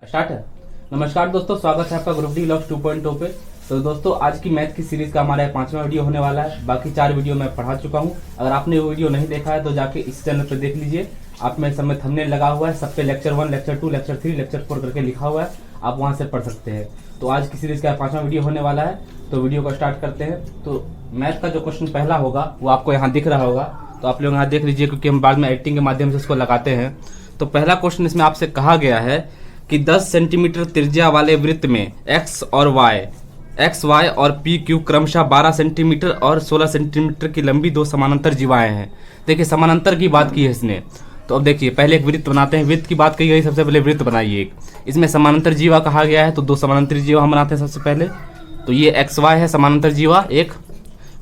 Start है। नमस्कार दोस्तों, स्वागत है आपका ग्रुप डी लॉक्स 2.0 पे। तो दोस्तों, आज की मैथ की सीरीज का हमारा 5वां वीडियो होने वाला है। बाकी 4 वीडियो मैं पढ़ा चुका हूं। अगर आपने वो वीडियो नहीं देखा है तो जाके इस चैनल पे देख लीजिए। आप में सब में थंबनेल लगा हुआ है, सब पे लेक्चर 1, लेक्चर 2, लेक्चर 3, लेक्चर 4 करके लिखा हुआ है, आप वहां से पढ़ सकते हैं। तो आज की सीरीज का 5वां वीडियो होने वाला है, तो वीडियो को स्टार्ट करते हैं। तो मैथ का जो क्वेश्चन पहला होगा वो आपको यहाँ दिख रहा होगा, तो आप लोग यहाँ देख लीजिए, क्योंकि हम बाद में एडिटिंग के माध्यम से इसको लगाते हैं। तो पहला क्वेश्चन इसमें आपसे कहा गया है कि 10 सेंटीमीटर त्रिज्या वाले वृत्त में एक्स वाई और पी क्यू क्रमशः 12 सेंटीमीटर और 16 सेंटीमीटर की लंबी दो समानांतर जीवाएं हैं। देखिए, समानांतर की बात की है इसने। तो अब देखिए, पहले एक वृत्त बनाते हैं। वृत्त की बात की गई, सबसे पहले वृत्त बनाइए एक। इसमें समानांतर जीवा कहा गया है, तो दो समानांतर जीवा हम बनाते हैं सबसे पहले। तो ये एक्स वाई है समानांतर जीवा एक,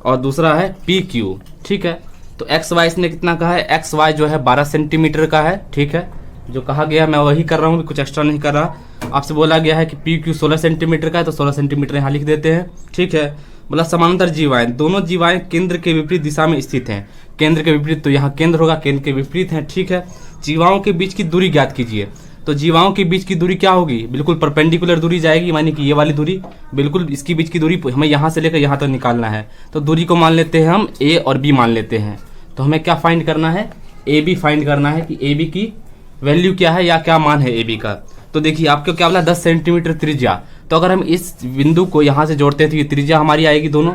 और दूसरा है पी क्यू। ठीक है, तो एक्स वाई इसने कितना कहा है? एक्स वाई जो है 12 सेंटीमीटर का है। ठीक है, जो कहा गया मैं वही कर रहा हूँ, कुछ एक्स्ट्रा नहीं कर रहा। आपसे बोला गया है कि पी क्यू 16 सेंटीमीटर का है, तो 16 सेंटीमीटर यहाँ लिख देते हैं। ठीक है, बोला समानांतर जीवाएं, दोनों जीवाएं केंद्र के विपरीत दिशा में स्थित हैं। केंद्र के विपरीत, तो यहाँ केंद्र होगा, केंद्र के विपरीत है। ठीक है, जीवाओं के बीच की दूरी ज्ञात कीजिए। तो जीवाओं के बीच की दूरी क्या होगी? बिल्कुल परपेंडिकुलर दूरी जाएगी, मानी कि ये वाली दूरी, बिल्कुल इसके बीच की दूरी हमें यहाँ से लेकर यहाँ तक निकालना है। तो दूरी को मान लेते हैं हम ए और बी मान लेते हैं। तो हमें क्या फाइंड करना है? ए बी फाइंड करना है कि ए बी की वैल्यू क्या है या क्या मान है ए बी का। तो देखिए, आपको क्या बोला? 10 सेंटीमीटर त्रिज्या। तो अगर हम इस बिंदु को यहाँ से जोड़ते हैं तो ये त्रिज्या हमारी आएगी दोनों।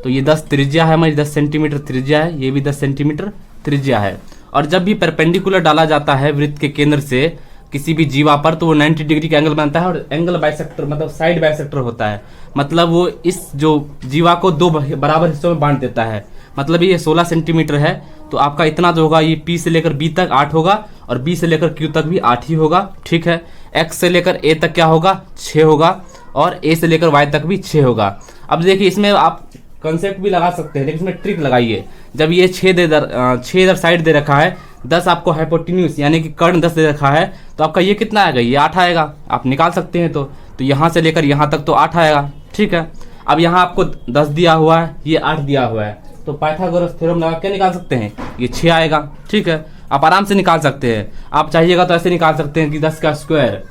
तो ये 10 त्रिज्या है हमारी, 10 सेंटीमीटर त्रिज्या है, ये भी 10 सेंटीमीटर त्रिज्या है। और जब भी परपेंडिकुलर डाला जाता है वृत्त के केंद्र से किसी भी जीवा पर, तो वो 90 डिग्री का एंगल बनता है, और एंगल बाइसेक्टर मतलब साइड बाइसेक्टर होता है। मतलब वो इस जो जीवा को दो बराबर हिस्सों में बांट देता है। मतलब ये 16 सेंटीमीटर है, तो आपका इतना जो होगा, ये पी से लेकर बी तक 8 होगा, और बी से लेकर क्यू तक भी 8 ही होगा। ठीक है, एक्स से लेकर ए तक क्या होगा? 6 होगा, और ए से लेकर वाई तक भी 6 होगा। अब देखिए, इसमें आप कंसेप्ट भी लगा सकते हैं, लेकिन इसमें ट्रिक लगाइए। जब ये 6 इधर साइड दे रखा है, 10 आपको हाइपोटेन्यूज यानी कि कर्ण 10 दे रखा है, तो आपका ये कितना आएगा? ये 8 आएगा। आप निकाल सकते हैं। तो यहाँ से लेकर यहाँ तक तो 8 आएगा। ठीक है, अब यहाँ आपको 10 दिया हुआ है, ये 8 दिया हुआ है, तो पाइथागोरस थ्योरम लगा के निकाल सकते हैं, ये 6 आएगा। ठीक है, आप आराम से निकाल सकते हैं। आप चाहिएगा तो ऐसे निकाल सकते हैं कि 10 का स्क्वायर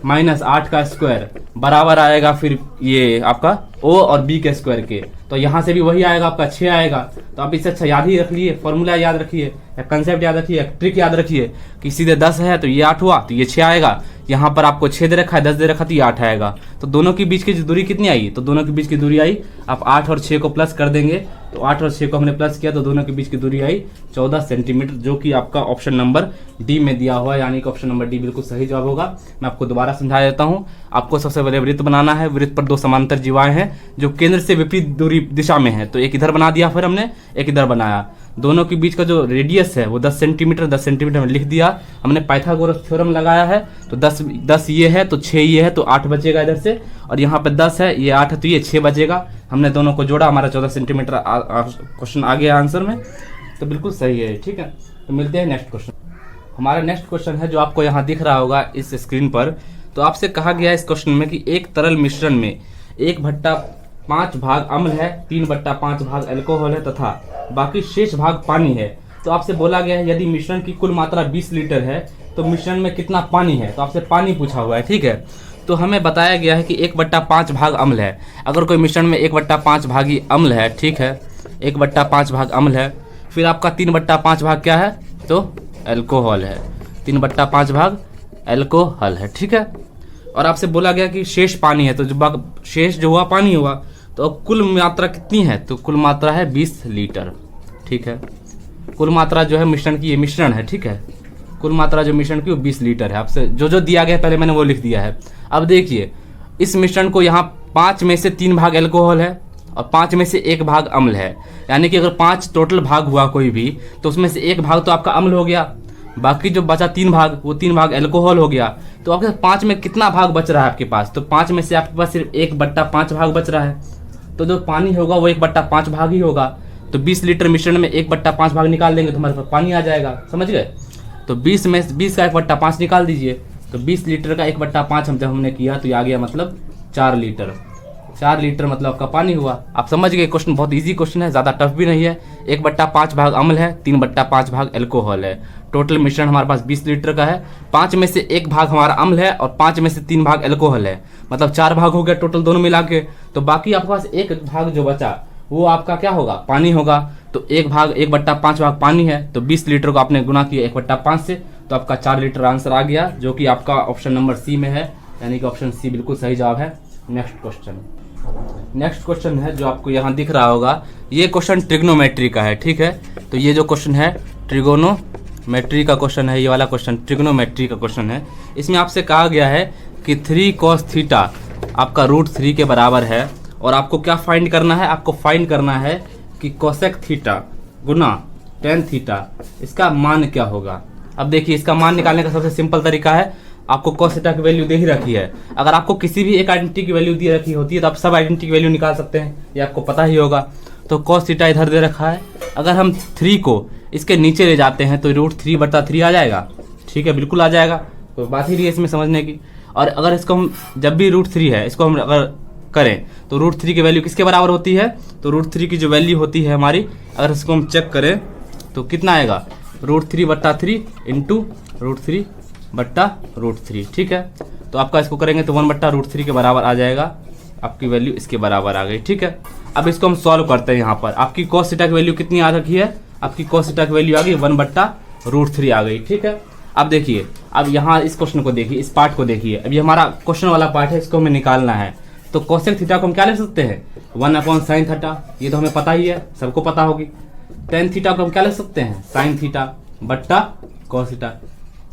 माइनस 8 का स्क्वायर बराबर आएगा फिर ये आपका ओ और बी के स्क्वायर के। तो यहाँ से भी वही आएगा, आपका 6 आएगा। तो आप इससे अच्छा याद ही रख लिए, फॉर्मूला याद रखिए, कंसेप्ट याद रखिए, ट्रिक याद रखिए कि सीधे 10 है तो ये 8 हुआ, तो ये 6 आएगा। यहाँ पर आपको 6 दे रखा है, 10 दे रखा, तो ये 8 आएगा। तो दोनों के बीच की दूरी कितनी आई? तो दोनों के बीच की दूरी आई, आप 8 और 6 को प्लस कर देंगे। तो 8 और 6 को हमने प्लस किया, तो दोनों के बीच की दूरी आई 14 सेंटीमीटर, जो कि आपका ऑप्शन नंबर डी में दिया हुआ है, यानी कि ऑप्शन नंबर डी बिल्कुल सही जवाब होगा। मैं आपको दोबारा समझा देता हूँ। आपको सबसे पहले वृत्त बनाना है। वृत्त पर दो समांतर जीवाएं हैं जो केंद्र से विपरीत दूरी दिशा में है। तो एक इधर बना दिया, फिर हमने एक इधर बनाया। दोनों के बीच का जो रेडियस है वो 10 सेंटीमीटर में लिख दिया हमने। पाइथागोरस थ्योरम लगाया है, तो 10 ये है, तो 6 ये है, तो 8 बचेगा इधर से, और यहाँ पे 10 है, ये 8 है, तो ये 6 बचेगा। हमने दोनों को जोड़ा, हमारा 14 सेंटीमीटर क्वेश्चन आ गया आंसर में। तो बिल्कुल सही है। ठीक है, तो मिलते हैं नेक्स्ट क्वेश्चन। हमारा नेक्स्ट क्वेश्चन है जो आपको यहाँ दिख रहा होगा इस स्क्रीन पर। तो आपसे कहा गया है इस क्वेश्चन में कि एक तरल मिश्रण में 1/5 भाग अम्ल है, 3/5 भाग अल्कोहल है तथा बाकी शेष भाग पानी है। तो आपसे बोला गया है यदि मिश्रण की कुल मात्रा 20 लीटर है तो मिश्रण में कितना पानी है? तो आपसे पानी पूछा हुआ है। ठीक है, तो हमें बताया गया है कि 1/5 भाग अम्ल है। अगर कोई मिश्रण में 1/5 भागी अम्ल है, ठीक है, 1/5 भाग अम्ल है, फिर आपका 3/5 भाग क्या है? तो अल्कोहल है, 3/5 भाग अल्कोहल है। ठीक है, और आपसे बोला गया कि शेष पानी है, तो जो शेष जो हुआ पानी हुआ, तो कुल मात्रा कितनी है? तो कुल मात्रा है 20 लीटर। ठीक है, कुल मात्रा जो है मिश्रण की, ये मिश्रण है। ठीक है, कुल मात्रा जो मिश्रण की वो 20 लीटर है। आपसे जो दिया गया पहले मैंने वो लिख दिया है। अब देखिए, इस मिश्रण को यहाँ 5 में से 3 भाग अल्कोहल है और 5 में से 1 भाग अम्ल है। यानी कि अगर 5 टोटल भाग हुआ कोई भी, तो उसमें से 1 भाग तो आपका अम्ल हो गया, बाकी जो बचा 3 भाग, वो 3 भाग अल्कोहल हो गया। तो आपके 5 में कितना भाग बच रहा है आपके पास? तो 5 में से आपके पास सिर्फ 1/5 भाग बच रहा है। तो जो पानी होगा वो 1/5 भाग ही होगा। तो 20 लीटर मिश्रण में 1/5 भाग निकाल देंगे तो हमारे पास पानी आ जाएगा। समझ गए? तो 20 में 20 का 1/5 निकाल दीजिए। तो 20 लीटर का 1/5 हमने किया, तो ये आ गया मतलब 4 लीटर। 4 लीटर मतलब आपका पानी हुआ। आप समझ गए, क्वेश्चन बहुत इजी क्वेश्चन है, ज़्यादा टफ भी नहीं है। 1/5 भाग अम्ल है, 3/5 भाग एल्कोहल है। टोटल मिश्रण हमारे पास 20 लीटर का है। 5 में से 1 भाग हमारा अम्ल है और 5 में से 3 भाग एल्कोहल है, मतलब 4 भाग हो गया टोटल दोनों मिला के। तो बाकी आपके पास 1 भाग जो बचा वो आपका क्या होगा, पानी होगा। तो 1/5 भाग पानी है, तो 20 लीटर को आपने गुना किया 1/5 से, तो आपका 4 लीटर आंसर आ गया, जो कि आपका ऑप्शन नंबर सी में है, यानी कि ऑप्शन सी बिल्कुल सही जवाब है। नेक्स्ट क्वेश्चन है जो आपको यहाँ दिख रहा होगा, ये क्वेश्चन ट्रिग्नोमेट्री का है, ठीक है। तो ये जो क्वेश्चन है ट्रिगोनोमेट्री का क्वेश्चन है, ये वाला क्वेश्चन ट्रिग्नोमेट्री का क्वेश्चन है। इसमें आपसे कहा गया है कि 3 cos थीटा आपका √3 के बराबर है, और आपको क्या फाइंड करना है, आपको फाइंड करना है कि कोसेक थीटा गुना टेन थीटा इसका मान क्या होगा। अब देखिए, इसका मान निकालने का सबसे सिंपल तरीका है, आपको cos थीटा की वैल्यू दे ही रखी है। अगर आपको किसी भी एक आइडेंटिटी की वैल्यू दी रखी होती है तो आप सब आइडेंटिटी की वैल्यू निकाल सकते हैं, ये आपको पता ही होगा। तो cos थीटा इधर दे रखा है, अगर हम 3 को इसके नीचे ले जाते हैं तो √3/3 आ जाएगा, ठीक है, बिल्कुल आ जाएगा, कोई बात ही नहीं है इसमें समझने की। और अगर इसको हम जब भी √3 है इसको हम अगर करें तो √3 की वैल्यू किसके बराबर होती है, तो √3 की जो वैल्यू होती है हमारी, अगर इसको हम चेक करें तो कितना आएगा, √3/3 इंटू √3/√3, ठीक है। तो आपका इसको करेंगे तो 1/√3 के बराबर आ जाएगा, आपकी वैल्यू इसके बराबर आ गई, ठीक है। अब इसको हम सॉल्व करते हैं। यहाँ पर आपकी cos थीटा की वैल्यू कितनी आ रखी है, आपकी cos थीटा की वैल्यू आ गई 1/√3 आ गई, ठीक है। अब देखिए, अब यहाँ इस क्वेश्चन को देखिए, इस पार्ट को देखिए, अब ये हमारा क्वेश्चन वाला पार्ट है, इसको हमें निकालना है। तो कोसेक थीटा को हम क्या ले सकते हैं, 1/sin थीटा, ये तो हमें पता ही है, सबको पता होगी। टेन थीटा को हम क्या ले सकते हैं, sin थीटा बट्टा cos थीटा,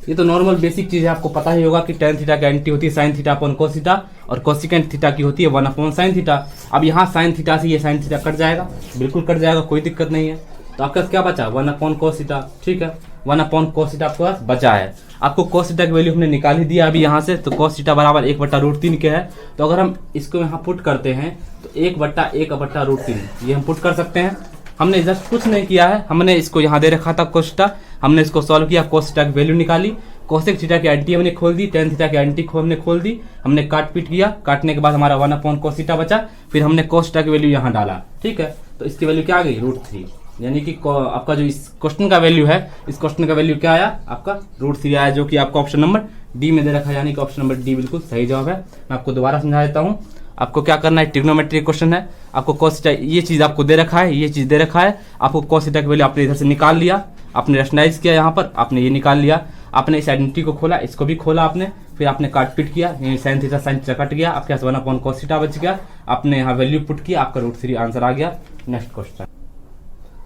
ये तो नॉर्मल बेसिक चीज है, आपको पता ही होगा कि टेन थीटा की आइडेंटिटी होती है sin theta upon cos theta, और कोसिकेंट थीटा की होती है 1/sin थीटा। अब यहाँ sin थीटा से ये sin थीटा कट जाएगा, बिल्कुल कट जाएगा, कोई दिक्कत नहीं है। तो आपका क्या बचा, 1/cos थीटा, ठीक है, 1/cos थीटा आपके पास बचा है। आपको cos थीटा की वैल्यू हमने निकाल ही दिया अभी यहाँ से, तो cos थीटा बराबर 1/√3 के है। तो अगर हम इसको यहाँ पुट करते हैं तो 1/1/√3 ये हम पुट कर सकते हैं। हमने जस्ट कुछ नहीं किया है, हमने इसको यहाँ दे रखा था cos थीटा, हमने इसको सॉल्व किया, cos थीटा की वैल्यू निकाली, कोसेक थीटा की आइडेंटिटी हमने खोल दी, टेन थीटा की आइडेंटिटी हमने खोल दी, हमने काट पीट किया, काटने के बाद हमारा 1/cos थीटा बचा, फिर हमने cos थीटा की वैल्यू यहाँ डाला, ठीक है। तो इसकी वैल्यू क्या आ गई, √3, यानी कि आपका जो इस क्वेश्चन का वैल्यू है, इस क्वेश्चन का वैल्यू क्या आया, आपका √3 आया, जो कि आपका ऑप्शन नंबर डी में दे रखा है, यानी कि ऑप्शन नंबर डी बिल्कुल सही जवाब है। मैं आपको दोबारा समझा देता हूँ, आपको क्या करना है, ट्रिग्नोमेट्री क्वेश्चन है, आपको cos थीटा ये चीज आपको दे रखा है, ये चीज दे रखा है, आपको cos थीटा की वैल्यू आपने इधर से निकाल लिया, आपने रेशनलाइज किया, यहाँ पर आपने ये निकाल लिया, आपने इस आइडेंटिटी को खोला, इसको भी खोला आपने, फिर आपने काट पीट किया, sin थीटा कट गया, आपके पास 1/cos थीटा बच गया, आपने यहाँ वैल्यू पुट किया, आपका √3 आंसर आ गया। नेक्स्ट क्वेश्चन,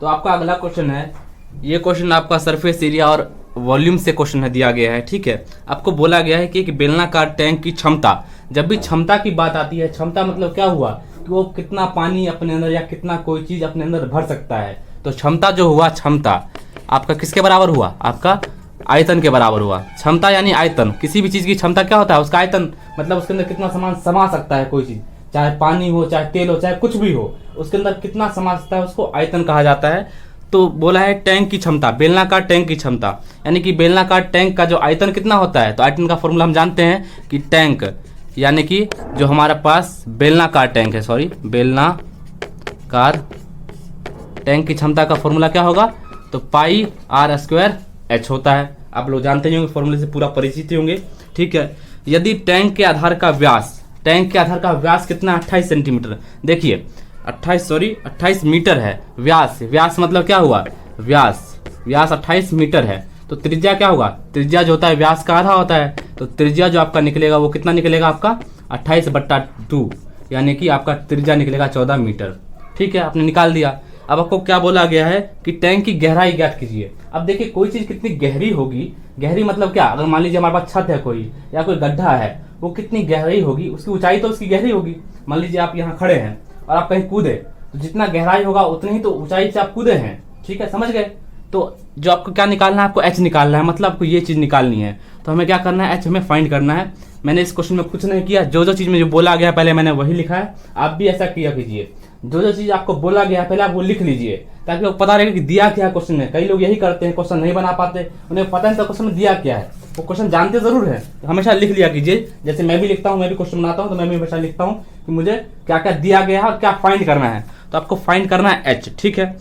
तो आपका अगला क्वेश्चन है, ये क्वेश्चन आपका सरफेस एरिया और वॉल्यूम से क्वेश्चन है दिया गया है, ठीक है। आपको बोला गया है कि एक बेलनाकार टैंक की क्षमता, जब भी क्षमता की बात आती है, क्षमता मतलब क्या हुआ कि वो कितना पानी अपने अंदर या कितना कोई चीज अपने अंदर भर सकता है। तो क्षमता जो हुआ, क्षमता आपका किसके बराबर हुआ, आपका आयतन के बराबर हुआ। क्षमता यानी आयतन, किसी भी चीज की क्षमता क्या होता है, उसका आयतन, मतलब उसके अंदर कितना सामान समा सकता है कोई चीज, चाहे पानी हो, चाहे तेल हो, चाहे कुछ भी हो, उसके अंदर कितना समा सकता है, उसको आयतन कहा जाता है। तो बोला है टैंक की क्षमता, बेलनाकार टैंक की क्षमता, यानी कि बेलनाकार टैंक का जो आयतन कितना होता है, तो आयतन का फॉर्मूला हम जानते हैं कि टैंक, यानी कि जो हमारे पास बेलनाकार टैंक है, सॉरी बेलनाकार टैंक की क्षमता का फॉर्मूला क्या होगा, तो πr² होता है। आप लोग जानते ही होंगे, फॉर्मूले से पूरा परिचित होंगे, ठीक है। यदि टैंक के आधार का व्यास, टैंक के आधार का व्यास कितना, 28 सेंटीमीटर, देखिए 28 मीटर है, व्यास मतलब क्या हुआ, व्यास 28 मीटर है, तो त्रिज्या क्या होगा, त्रिज्या जो होता है व्यास का आधा होता है, तो त्रिज्या जो आपका निकलेगा वो कितना निकलेगा, आपका 28/2, यानी कि आपका त्रिज्या निकलेगा 14 मीटर, ठीक है, आपने निकाल दिया। अब आपको क्या बोला गया है कि टैंक की गहराई ज्ञात कीजिए। अब देखिए, कोई चीज कितनी गहरी होगी, गहरी मतलब क्या, अगर मान लीजिए हमारे पास छत है कोई, या कोई गड्ढा है, वो कितनी गहराई होगी, उसकी ऊंचाई तो उसकी गहरी होगी। मान लीजिए आप यहाँ खड़े हैं और आप कहीं कूदे, तो जितना गहराई होगा उतनी ही तो ऊंचाई से आप कूदे हैं, ठीक है, समझ गए। तो जो आपको क्या निकालना है, आपको h निकालना है, मतलब आपको ये चीज निकालनी है। तो हमें क्या करना है, h हमें फाइंड करना है। मैंने इस क्वेश्चन में कुछ नहीं किया, जो चीज में जो बोला गया पहले मैंने वही लिखा है, आप भी ऐसा किया कीजिए, जो चीज आपको बोला गया पहले आप वो लिख लीजिए, ताकि आपको पता रहेगा कि दिया क्या है क्वेश्चन में। कई लोग यही करते हैं, क्वेश्चन नहीं बना पाते, उन्हें पता नहीं था क्वेश्चन में दिया क्या है, वो क्वेश्चन जानते जरूर है, हमेशा लिख लिया कीजिए। जैसे मैं भी लिखता हूँ, मैं भी क्वेश्चन बनाता हूँ तो मैं भी हमेशा लिखता हूँ कि मुझे क्या क्या दिया गया है और क्या फाइंड करना है। तो आपको फाइंड करना है एच, ठीक है।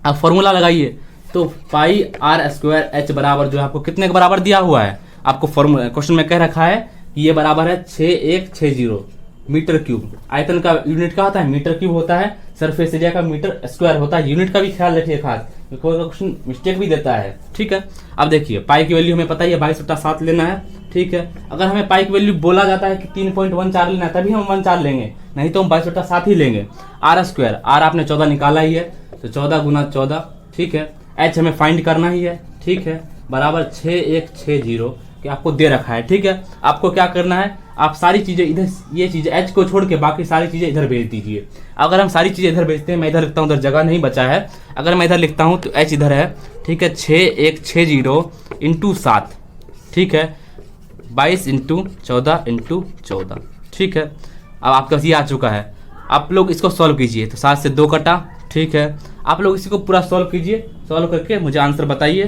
आप फॉर्मूला लगाइए, तो पाई आर स्क्वायर एच बराबर जो है आपको कितने के बराबर दिया हुआ है, आपको फॉर्मूला क्वेश्चन में कह रखा है कि ये बराबर है 6160 मीटर क्यूब। आयतन का यूनिट क्या होता है, मीटर क्यूब होता है। सरफेस एरिया का मीटर स्क्वायर होता है। यूनिट का भी ख्याल रखिए खास, कोई क्वेश्चन मिस्टेक भी देता है, ठीक है। अब देखिए पाई की वैल्यू हमें पता ही है 22/7 लेना है, ठीक है। अगर हमें पाई की वैल्यू बोला जाता है कि 3.14 लेना है तभी हम 14 लेंगे, नहीं तो हम 22/7 ही लेंगे। आर स्क्वायर, आर आपने 14 निकाला ही है, तो 14 × 14, ठीक है। एच हमें फाइंड करना ही है, ठीक है, बराबर 6160 कि आपको दे रखा है, ठीक है। आपको क्या करना है, आप सारी चीजें इधर, ये चीजें एच को छोड़ के बाकी सारी चीजें इधर भेज दीजिए। अगर हम सारी चीजें इधर भेजते हैं, मैं इधर लिखता हूँ, उधर जगह नहीं बचा है, अगर मैं इधर लिखता हूँ तो एच इधर है, ठीक है, 6160 × 7, ठीक है, 22 × 14 × 14, ठीक है। अब आपके पास ये आ चुका है। आप लोग इसको सॉल्व कीजिए, तो 7 से 2 कटा, ठीक है। आप लोग इसी को पूरा सॉल्व कीजिए, सॉल्व करके मुझे आंसर बताइए।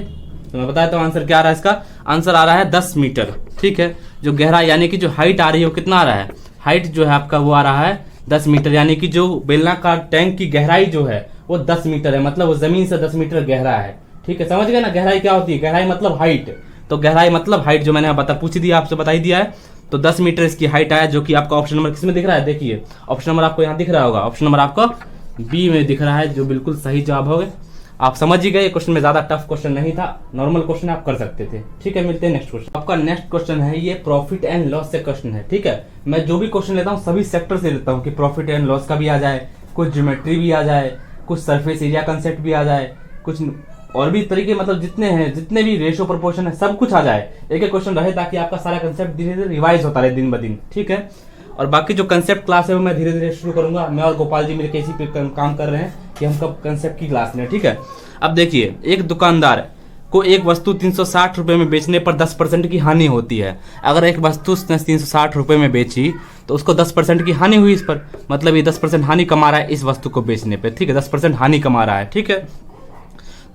तो मैं बताता हूँ आंसर क्या आ रहा है। इसका आंसर आ रहा है 10 मीटर, ठीक है। जो गहराई यानी कि जो हाइट आ रही है वो कितना आ रहा है, हाइट जो है आपका वो आ रहा है 10 मीटर, यानी कि जो बेलनाकार टैंक की गहराई जो है वो 10 मीटर है, मतलब वो जमीन से 10 मीटर गहरा है, ठीक है। समझ गए ना, गहराई क्या होती है, गहराई मतलब हाइट, तो गहराई मतलब हाइट जो मैंने पूछ दिया, आपसे बता ही दिया है। तो 10 मीटर इसकी हाइट आया, जो कि आपका ऑप्शन नंबर किसमें दिख रहा है, देखिए ऑप्शन नंबर आपको यहाँ दिख रहा होगा, ऑप्शन नंबर आपको बी में दिख रहा है, जो बिल्कुल सही जवाब होगा। आप समझ ही गए, क्वेश्चन में ज्यादा टफ क्वेश्चन नहीं था, नॉर्मल क्वेश्चन आप कर सकते थे, ठीक है। मिलते हैं नेक्स्ट क्वेश्चन। आपका नेक्स्ट क्वेश्चन है ये प्रॉफिट एंड लॉस से क्वेश्चन है, ठीक है। मैं जो भी क्वेश्चन लेता हूँ सभी सेक्टर से लेता हूँ कि प्रॉफिट एंड लॉस का भी आ जाए, कुछ ज्योमेट्री भी आ जाए, कुछ सरफेस एरिया कंसेप्ट भी आ जाए, कुछ और भी तरीके, मतलब जितने हैं, जितने भी रेशो प्रोपोर्शन है, सब कुछ आ जाए, एक एक क्वेश्चन रहे, ताकि आपका सारा कंसेप्ट धीरे धीरे रिवाइज होता रहे दिन ब दिन, ठीक है। और बाकी जो कंसेप्ट क्लास है वो मैं धीरे धीरे शुरू करूंगा। मैं और गोपाल जी मिलकर इसी पे काम कर रहे हैं कि हम कब कंसेप्ट की क्लास लें, ठीक है। अब देखिए, एक दुकानदार को एक वस्तु 360 रुपए में बेचने पर 10% की हानि होती है। अगर एक वस्तु उसने 360 रुपए में बेची तो उसको 10% की हानि हुई इस पर, मतलब ये 10% हानि कमा रहा है इस वस्तु को बेचने पे, ठीक है, 10% हानि कमा रहा है, ठीक है।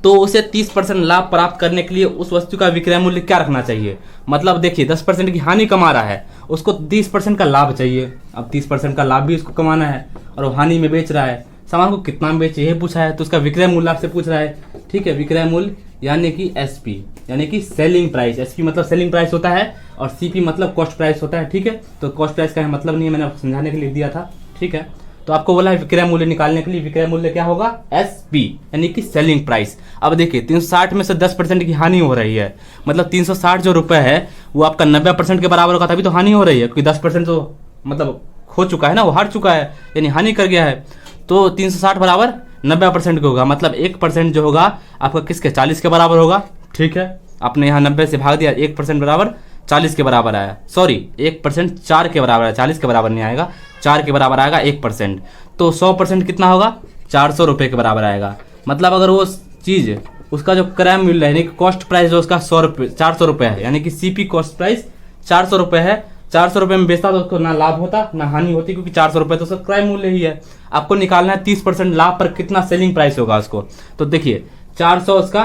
तो उसे 30% लाभ प्राप्त करने के लिए उस वस्तु का विक्रय मूल्य क्या रखना चाहिए। मतलब देखिए 10% की हानि कमा रहा है, उसको 30% का लाभ चाहिए। अब 30% का लाभ भी उसको कमाना है और वो हानि में बेच रहा है, सामान को कितना में बेचे ये पूछा है, तो उसका विक्रय मूल्य आपसे पूछ रहा है, ठीक है। विक्रय मूल्य यानी कि एसपी, यानी कि सेलिंग प्राइस। एसपी मतलब सेलिंग प्राइस होता है और सीपी मतलब कॉस्ट प्राइस होता है, ठीक है। तो कॉस्ट प्राइस का मतलब नहीं है, मैंने समझाने के लिए दिया था, ठीक है। तो आपको बोला है विक्रय मूल्य निकालने के लिए, विक्रय मूल्य क्या होगा, एसपी यानी कि सेलिंग प्राइस। अब देखिए 360 में से 10% की हानि हो रही है, मतलब 360 जो रुपए है वो आपका 90% के बराबर होगा, तभी तो हानि हो रही है, क्योंकि 10% तो मतलब खो चुका है ना, वो हार चुका है, यानी हानि कर गया है। तो 360 बराबर 90% के होगा, मतलब 1% जो होगा आपका किसके, 40 के बराबर होगा, ठीक है। आपने यहाँ 90 से भाग दिया, 1% बराबर 40 के बराबर आया, सॉरी 1% 4 के बराबर है, 40 के बराबर नहीं आएगा, 4 के बराबर आएगा 1%। तो 100% कितना होगा, 400 रुपये के बराबर आएगा। मतलब अगर वो चीज़ उसका जो क्रय मूल्य है, यानी कि कॉस्ट प्राइस जो उसका 400 रुपये है, यानी कि सीपी कॉस्ट प्राइस 400 रुपये है, 400 रुपये में बेचता तो उसको ना लाभ होता ना हानि होती, क्योंकि 400 रुपये तो उसका क्रय मूल्य ही है। आपको निकालना है 30% लाभ पर कितना सेलिंग प्राइस होगा उसको। तो देखिए 400 उसका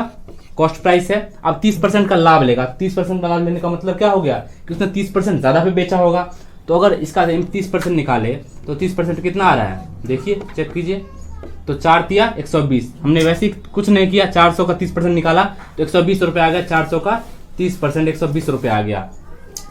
कॉस्ट प्राइस है, अब 30% का लाभ लेगा। 30% का लाभ लेने का मतलब क्या हो गया कि उसने 30% ज्यादा पे बेचा होगा। तो अगर इसका 30% निकाले तो 30% कितना आ रहा है, देखिए चेक कीजिए। तो 4 तिया 120, हमने वैसे ही कुछ नहीं किया, 400 का 30% निकाला तो 120 रुपये आ गया, 400 का 30% 120 रुपये आ गया।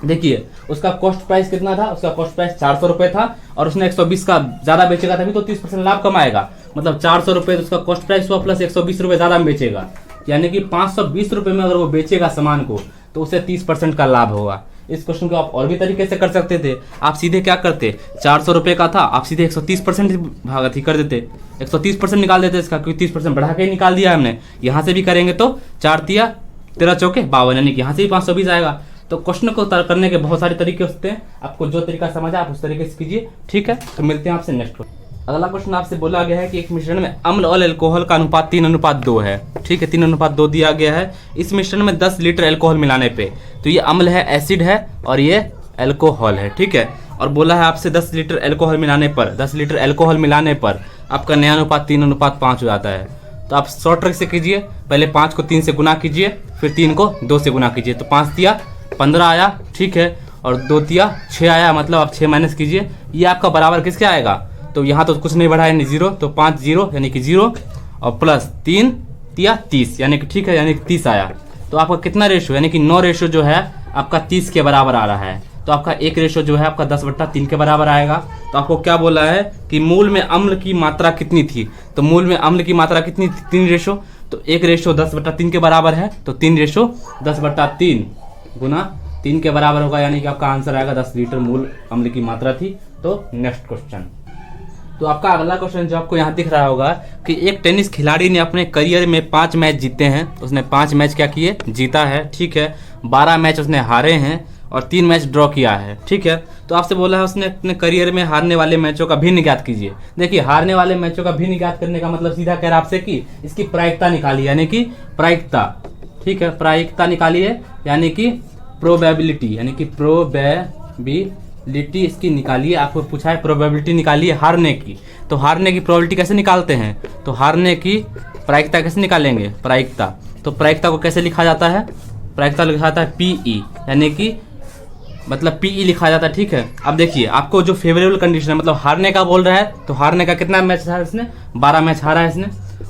देखिए उसका कॉस्ट प्राइस कितना था, उसका कॉस्ट प्राइस 400 रुपये था और उसने 120 का ज्यादा बेचेगा तभी तो 30% लाभ कमाएगा। मतलब 400 रुपये उसका कॉस्ट प्राइस हुआ प्लस 120 रुपये ज्यादा में बेचेगा, यानी कि 520 रुपये में अगर वो बेचेगा सामान को तो उसे 30% का लाभ होगा। इस क्वेश्चन को आप और भी तरीके से कर सकते थे। आप सीधे क्या करते, 400 रुपये का था, आप सीधे 130% भाग कर देते, 130% निकाल देते इसका, क्योंकि 30% बढ़ा के ही निकाल दिया हमने। यहाँ से भी करेंगे तो 4 तिया 13 चौके 52, यानी कि यहाँ से भी 520 आएगा। तो क्वेश्चन को करने के बहुत सारे तरीके होते हैं, आपको जो तरीका समझा आप उस तरीके से कीजिए, ठीक है। तो मिलते हैं आपसे नेक्स्ट क्वेश्चन। अगला क्वेश्चन आपसे बोला गया है कि एक मिश्रण में अम्ल और अल्कोहल का अनुपात 3:2 है, ठीक है, 3:2 दिया गया है। इस मिश्रण में 10 लीटर अल्कोहल मिलाने पे, तो ये अम्ल है, एसिड है और ये अल्कोहल है, ठीक है। और बोला है आपसे 10 लीटर अल्कोहल मिलाने पर, 10 लीटर अल्कोहल मिलाने पर आपका नया अनुपात 3:5 हो जाता है। तो आप शॉर्ट ट्रिक से कीजिए, पहले 5 को 3 से गुना कीजिए, फिर 3 को 2 से गुना कीजिए, तो 5 तिया 15 आया, ठीक है। और 2 तिया 6 आया, मतलब आप 6 माइनस कीजिए, ये आपका बराबर किसके आएगा, तो यहाँ तो कुछ नहीं बढ़ा यानी 0, तो 5 0 यानी कि 0 और प्लस 3 तिया 30 यानी कि ठीक है, यानी कि 30 आया। तो आपका कितना रेशो यानी कि 9 रेशो जो है आपका 30 के बराबर आ रहा है। तो आपका एक रेशो जो है आपका 10/3 के बराबर आएगा। तो आपको क्या बोला है कि मूल में अम्ल की मात्रा कितनी थी, तो मूल में अम्ल की मात्रा कितनी थी, 3 रेशो, तो एक रेशो 10/3 के बराबर है, तो 3 रेशो 10/3 गुना 3 के बराबर होगा, यानी कि आपका आंसर आएगा 10 लीटर मूल अम्ल की मात्रा थी। तो नेक्स्ट क्वेश्चन, तो आपका अगला क्वेश्चन जो आपको यहाँ दिख रहा होगा कि एक टेनिस खिलाड़ी ने अपने करियर में 5 मैच जीते हैं, उसने 5 मैच क्या किए, जीता है, ठीक है, 12 मैच उसने हारे हैं और 3 मैच ड्रॉ किया है, ठीक है। तो आपसे बोला है उसने अपने करियर में हारने वाले मैचों का भिन्न ज्ञात कीजिए। देखिए हारने वाले मैचों का भिन्न ज्ञात करने का मतलब सीधा कह रहा आपसे कि इसकी प्रायिकता निकालिए, यानी कि प्रायिकता, ठीक है, प्रायिकता निकालिए, यानी कि प्रोबेबिलिटी, यानी कि प्रोबेबिलिटी इसकी निकालिए। आपको पूछा है प्रोबेबिलिटी निकालिए हारने की, तो हारने की प्रोबेबिलिटी कैसे निकालते हैं, तो हारने की प्रायिकता कैसे निकालेंगे, प्रायिकता, तो प्रायिकता को कैसे लिखा जाता है, प्रायिकता लिखा जाता है पीई, यानी कि मतलब पीई लिखा जाता है, ठीक है। अब देखिए आपको जो फेवरेबल कंडीशन है, मतलब हारने का बोल रहा है, तो हारने का कितना मैच हारा इसने, 12 मैच हारा है इसने,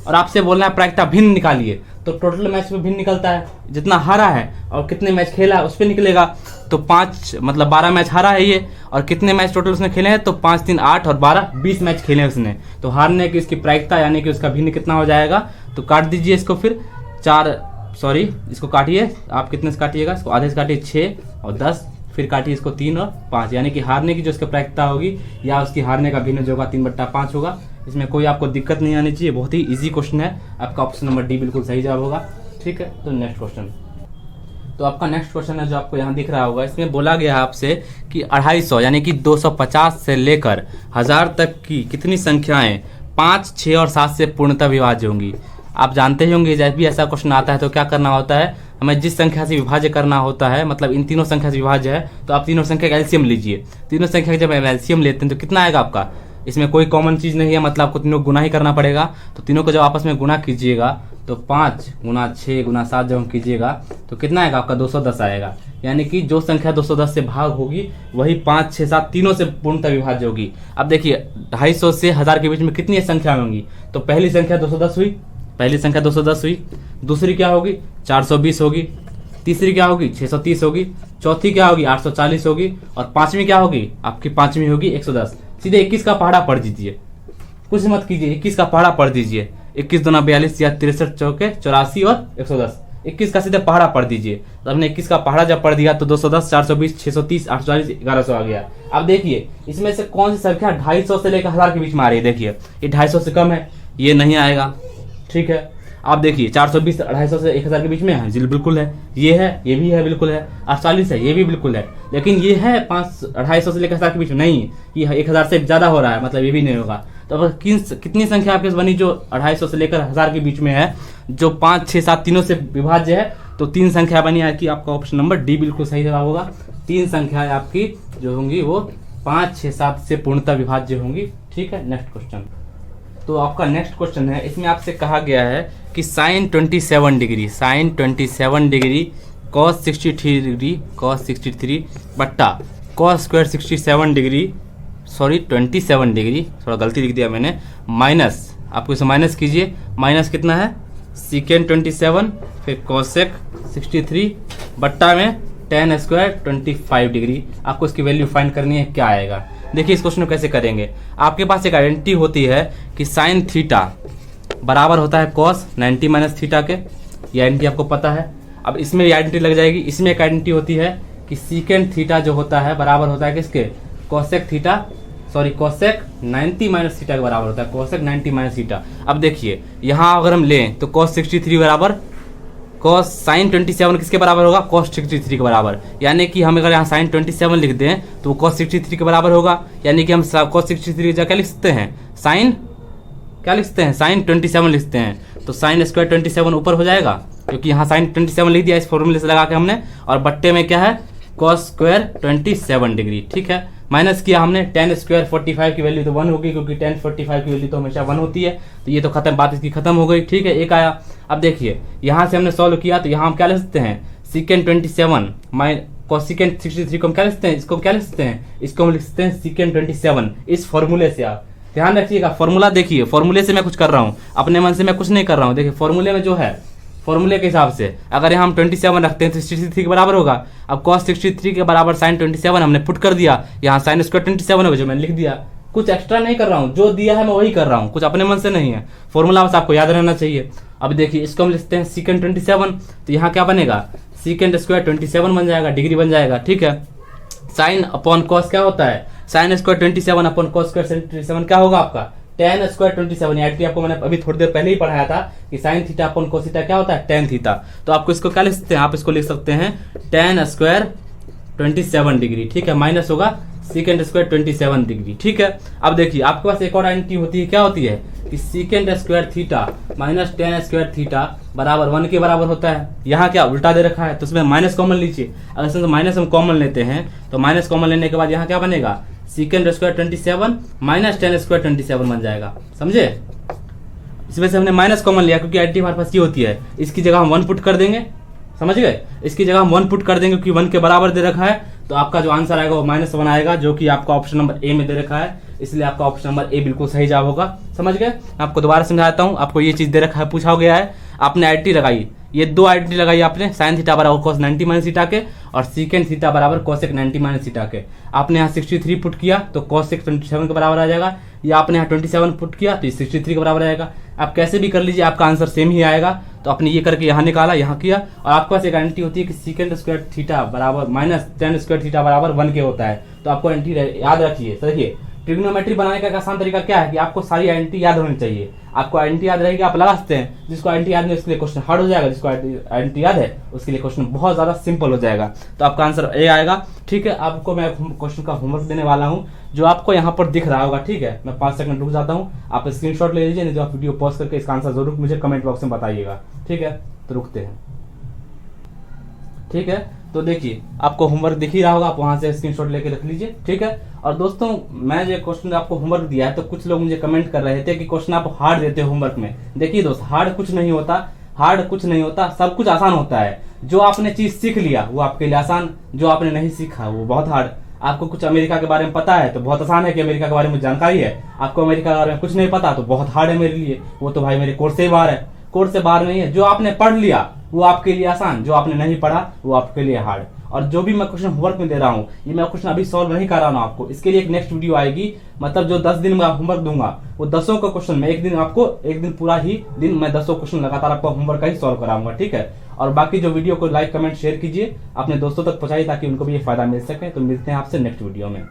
और आपसे बोलना है प्रायिकता भिन्न निकालिए, तो टोटल मैच में भिन्न निकलता है, जितना हारा है और कितने मैच खेला है उस पर निकलेगा। तो 5 मतलब 12 मैच हारा है ये, और कितने मैच टोटल उसने खेले हैं, तो 5 3 8 और 12 20 मैच खेले हैं उसने। तो हारने की इसकी प्रायिकता यानी कि उसका भिन्न कितना हो जाएगा, तो काट दीजिए इसको, फिर इसको काटिए, आप कितने से काटिएगा, इसको आधे से काटिए 6 और 10, फिर काटिए इसको 3 और 5, यानी कि हारने की जो इसकी प्रायिकता होगी या उसकी हारने का भिन्न जो होगा 3/5 होगा। इसमें कोई आपको दिक्कत नहीं आनी चाहिए, बहुत ही इजी क्वेश्चन है, आपका ऑप्शन नंबर डी बिल्कुल सही जवाब होगा, ठीक है। तो नेक्स्ट क्वेश्चन, तो आपका नेक्स्ट क्वेश्चन है जो आपको यहाँ दिख रहा होगा, इसमें बोला गया है आपसे कि 250 यानी कि 250 से लेकर 1000 तक की कितनी संख्याएं 5, 6 और 7 से पूर्णतः विभाज्य होंगी। आप जानते ही होंगे जब भी ऐसा क्वेश्चन आता है तो क्या करना होता है, हमें जिस संख्या से विभाज्य करना होता है, मतलब इन तीनों संख्या से विभाज्य है, तो आप तीनों संख्या का एलसीएम लीजिए। तीनों संख्या का जब एलसीएम लेते हैं तो कितना आएगा आपका, इसमें कोई कॉमन चीज़ नहीं है, मतलब आपको तीनों गुना ही करना पड़ेगा। तो तीनों को जब आपस में गुना कीजिएगा तो 5 गुना 6 गुना 7 जब हम कीजिएगा तो कितना आएगा आपका 210 आएगा, यानी कि जो संख्या 210 से भाग होगी वही 5, 6, 7 तीनों से पूर्णतः विभाज्य होगी। अब देखिए 250 से 1000 के बीच में कितनी संख्या होंगी, तो पहली संख्या 210 हुई, पहली संख्या 210 हुई, दूसरी क्या होगी 420 होगी, तीसरी क्या होगी 630 होगी, चौथी क्या होगी 840 होगी, और पांचवी क्या होगी आपकी, पांचवी होगी 110। सीधे 21 का पहाड़ा पढ़ दीजिए, कुछ मत कीजिए, 21 का पहाड़ा पढ़ दीजिए, 21 दूना 42 या 63 चौके 84 और 110, 21 का सीधे पहाड़ा पढ़ दीजिए। तो हमने 21 का पहाड़ा जब पढ़ दिया तो 210, 420, 630, 840, 1100 आ गया। अब देखिए इसमें से कौन सी संख्या 250 से लेकर 1000 के बीच में आ रही है, देखिए ये 250 से कम है, ये नहीं आएगा, ठीक है। आप देखिए 420 250 से 1000 के बीच में है, जी बिल्कुल है, ये भी है बिल्कुल है, 48 है, ये भी बिल्कुल है, लेकिन ये है 250 से लेकर 1000 के बीच में नहीं, ये 1000 से ज्यादा हो रहा है, मतलब ये भी नहीं होगा। तो अब कितनी संख्या आपके बनी जो 250 से लेकर 1000 के बीच में है, जो 5, 6, 7 तीनों से विभाज्य है, तो 3 संख्या बनी है कि आपका ऑप्शन नंबर डी बिल्कुल सही जवाब होगा। 3 संख्याएं आपकी जो होंगी वो 5, 6, 7 से पूर्णतः विभाज्य होंगी, ठीक है। नेक्स्ट क्वेश्चन, तो आपका नेक्स्ट क्वेश्चन है, इसमें आपसे कहा गया है कि sine 27 degree cos 63 degree cos 63 बट्टा cos स्क्वायर 67 डिग्री 27 डिग्री, थोड़ा गलती लिख दिया मैंने, माइनस, आपको इसे माइनस कीजिए, माइनस कितना है सीकेंड 27 फिर कोसेक 63 बट्टा में tan स्क्वायर 25 डिग्री। आपको इसकी वैल्यू फाइंड करनी है, क्या आएगा। देखिए इस क्वेश्चन को कैसे करेंगे, आपके पास एक आइडेंटिटी होती है कि साइन थीटा बराबर होता है कॉस 90 माइनस थीटा के, ये आइडेंटिटी आपको पता है। अब इसमें आइडेंटिटी लग जाएगी, इसमें एक आइडेंटिटी होती है कि सीकेंड थीटा जो होता है बराबर होता है किसके, कोसेक 90 माइनस थीटा के बराबर होता है, कोसेक 90 माइनस थीटा। अब देखिए यहाँ अगर हम लें तो cos 63 बराबर cos साइन 27 किसके बराबर होगा, cos 63 के बराबर, यानी कि हम अगर यहाँ साइन 27 लिख दें तो वो cos 63 के बराबर होगा, यानी कि हम cos 63 की जगह क्या लिख सकते हैं, साइन 27 लिखते हैं, तो साइन स्क्वायर 27 ऊपर हो जाएगा, क्योंकि यहाँ साइन 27 लिख दिया इस फॉर्मूले से लगा के हमने, और बट्टे में क्या है cos स्क्वायर 27 डिग्री, ठीक है। माइनस किया हमने tan स्क्वायर 45 की वैल्यू तो 1 होगी, क्योंकि tan 45 की वैल्यू तो हमेशा 1 होती है, तो ये तो खत्म, बात इसकी खत्म हो गई, ठीक है, एक आया। अब देखिए यहाँ से हमने सॉल्व किया तो यहाँ हम क्या लिख सकते हैं, सीकेंड 27 कोसिकेंट 63 को हम क्या लिखते हैं, इसको क्या लिखते हैं, इसको हम लिखते हैं सीकेंट 27। इस फॉर्मूले से आप ध्यान रखिएगा, फॉर्मूला देखिए, फॉर्मूले से मैं कुछ कर रहा हूँ, अपने मन से मैं कुछ नहीं कर रहा हूँ। देखिए फॉर्मूले में जो है, फॉर्मूले के हिसाब से अगर यहाँ हम 27 रखते हैं तो 63 के बराबर होगा। अब cos 63 के बराबर sin 27 हमने पुट कर दिया, यहाँ sin स्क्वायर 27 होगा जो मैंने लिख दिया। कुछ एक्स्ट्रा नहीं कर रहा हूँ, जो दिया है मैं वही कर रहा हूँ, कुछ अपने मन से नहीं है। फॉर्मूला बस आपको याद रहना चाहिए। अब देखिए इसको हम लिखते हैं सीकेंट 27, तो यहाँ क्या बनेगा, सीकेंट स्क्वायर 27 बन जाएगा, डिग्री बन जाएगा, ठीक है। साइन अपॉन कॉस क्या होता है, sine square 27 upon cos square 27 क्या होगा आपका, tan स्क्वायर 27। एक्चुअली आपको मैंने अभी थोड़ी देर पहले ही पढ़ाया था कि sine theta upon cos theta क्या होता है, tan थीटा। तो आपको इसको क्या लिख सकते हैं, आप इसको लिख सकते हैं tan स्क्वायर 27 डिग्री, ठीक है, माइनस होगा सीकेंट स्क्वायर 27 डिग्री, ठीक है। अब देखिए आपके पास एक और आइडेंटिटी होती है, क्या होती है कि secant square theta minus tan square theta बराबर 1 के बराबर होता है। यहाँ क्या उल्टा दे रखा है, तो इसमें माइनस कॉमन लीजिए। अगर इसमें माइनस हम कॉमन लेते हैं तो माइनस कॉमन लेने के बाद यहाँ क्या बनेगा, secant square 27 minus tan square 27 बन जाएगा, समझे। इसमें से हमने माइनस कॉमन लिया क्योंकि आइडेंटिटी हमारे पास ये होती है, इसकी जगह हम 1 पुट कर देंगे, समझ गए, इसकी जगह हम 1 पुट कर देंगे क्योंकि 1 के बराबर दे रखा है। तो आपका जो आंसर आएगा वो -1 आएगा, जो कि आपका ऑप्शन नंबर ए में दे रखा है, इसलिए आपका ऑप्शन नंबर ए बिल्कुल सही जवाब होगा, समझ गए। आपको दोबारा समझाता हूँ, आपको ये चीज दे रखा है, पूछा गया है, आपने आइडेंटिटी लगाई, ये दो आइडेंटिटी लगाई आपने, साइन थीटा बराबर cos 90 माइनस थीटा के और सीकेंट थीटा बराबर cosec 90 माइनस थीटा के। आपने यहाँ 63 पुट किया तो cosec 27 के बराबर आ जाएगा, या आपने यहाँ 27 पुट किया तो 63 के बराबर आएगा। आप कैसे भी कर लीजिए आपका आंसर सेम ही आएगा। तो आपने ये करके यहाँ निकाला, यहाँ किया, और आपके पास एक आइडेंटिटी होती है कि सीकेंट स्क्वायर थीटा बराबर माइनस tan स्क्वायर थीटा बराबर 1 के होता है। तो आपको आइडेंटिटी याद रखिए। देखिए ट्रिग्नोमेट्री बनाने का एक आसान तरीका क्या है कि आपको सारी आइडेंटिटी याद होनी चाहिए। आपको आइडेंटिटी याद रहेगी, आप लगा सकते हैं। जिसको आइडेंटिटी याद नहीं उसके लिए क्वेश्चन हार्ड हो जाएगा, जिसको आइडेंटिटी याद है उसके लिए क्वेश्चन बहुत ज्यादा सिंपल हो जाएगा। तो आपका आंसर ए आएगा, ठीक है। आपको मैं क्वेश्चन का होमवर्क देने वाला हूँ जो आपको यहाँ पर दिख रहा होगा, ठीक है। मैं 5 सेकंड रुक जाता हूँ, आप स्क्रीनशॉट ले लीजिए, नहीं तो आप वीडियो पॉज करके इसका आंसर जरूर मुझे कमेंट बॉक्स में बताइएगा, ठीक है। तो रुकते हैं, ठीक है। तो देखिए आपको होमवर्क दिख ही रहा होगा, आप वहां से स्क्रीनशॉट लेके रख लीजिए, ठीक है। और दोस्तों मैं जो क्वेश्चन आपको होमवर्क दिया है तो कुछ लोग मुझे कमेंट कर रहे थे कि क्वेश्चन आप हार्ड देते हो होमवर्क में। देखिए दोस्त, हार्ड कुछ नहीं होता, हार्ड कुछ नहीं होता, सब कुछ आसान होता है। जो आपने चीज सीख लिया वो आपके लिए आसान, जो आपने नहीं सीखा वो बहुत हार्ड। आपको कुछ अमेरिका के बारे में पता है तो बहुत आसान है कि अमेरिका के बारे में जानकारी है। आपको अमेरिका के बारे में कुछ नहीं पता तो बहुत हार्ड है मेरे लिए, वो तो भाई मेरे कोर्स से बाहर है, कोर्स से बाहर नहीं है। जो आपने पढ़ लिया वो आपके लिए आसान, जो आपने नहीं पढ़ा वो आपके लिए हार्ड। और जो भी मैं क्वेश्चन होमवर्क में दे रहा हूँ ये मैं क्वेश्चन अभी सॉल्व नहीं कर रहा हूँ आपको, इसके लिए एक नेक्स्ट वीडियो आएगी। मतलब जो 10 दिन में होमवर्क दूंगा वो 10 का क्वेश्चन मैं एक दिन पूरा ही दिन मैं 10 क्वेश्चन लगातार आपको होमवर्क का ही सॉल्व कराऊंगा, ठीक है। और बाकी जो वीडियो को लाइक कमेंट शेयर कीजिए, अपने दोस्तों तक पहुंचाइए ताकि उनको भी ये फायदा मिल सके। तो मिलते हैं आपसे नेक्स्ट वीडियो में।